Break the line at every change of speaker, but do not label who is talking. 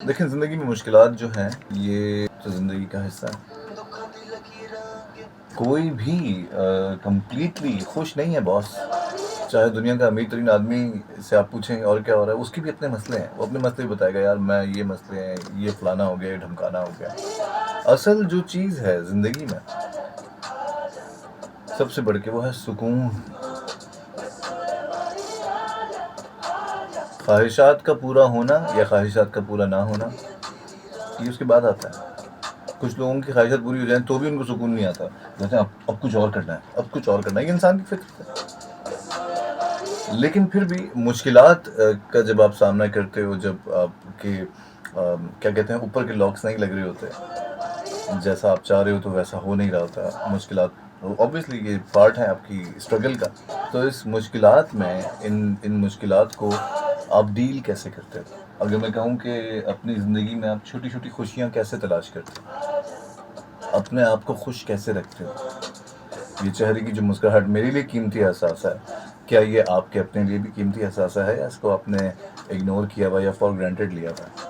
دیکھیں زندگی میں مشکلات جو ہیں یہ تو زندگی کا حصہ ہے. کوئی بھی کمپلیٹلی خوش نہیں ہے باس. چاہے دنیا کا امیر ترین آدمی سے آپ پوچھیں اور کیا ہو رہا ہے، اس کے بھی اپنے مسئلے ہیں. وہ اپنے مسئلے بھی بتائے گا، یار میں یہ مسئلے ہیں، یہ فلانا ہو گیا، یہ ڈھمکانا ہو گیا. اصل جو چیز ہے زندگی میں سب سے بڑھ کے وہ ہے سکون. خواہشات کا پورا ہونا یا خواہشات کا پورا نہ ہونا یہ اس کے بعد آتا ہے. کچھ لوگوں کی خواہشات پوری ہو جائیں تو بھی ان کو سکون نہیں آتا. کہتے ہیں اب کچھ اور کرنا ہے، اب کچھ اور کرنا ہے. یہ انسان کی فطرت ہے. لیکن پھر بھی مشکلات کا جب آپ سامنا کرتے ہو، جب آپ کے کیا کہتے ہیں اوپر کے لاکس نہیں لگ رہے ہوتے، جیسا آپ چاہ رہے ہو تو ویسا ہو نہیں رہا ہوتا. مشکلات اوبویسلی یہ پارٹ ہے آپ کی اسٹرگل کا. تو اس مشکلات میں ان مشکلات کو آپ ڈیل کیسے کرتے ہو؟ اگر میں کہوں کہ اپنی زندگی میں آپ چھوٹی چھوٹی خوشیاں کیسے تلاش کرتے ہو، اپنے آپ کو خوش کیسے رکھتے ہو؟ یہ چہرے کی جو مسکراہٹ میرے لیے قیمتی احساس ہے، کیا یہ آپ کے اپنے لیے بھی قیمتی احساس ہے یا اس کو آپ نے اگنور کیا ہوا یا فار گرانٹیڈ لیا ہوا ہے؟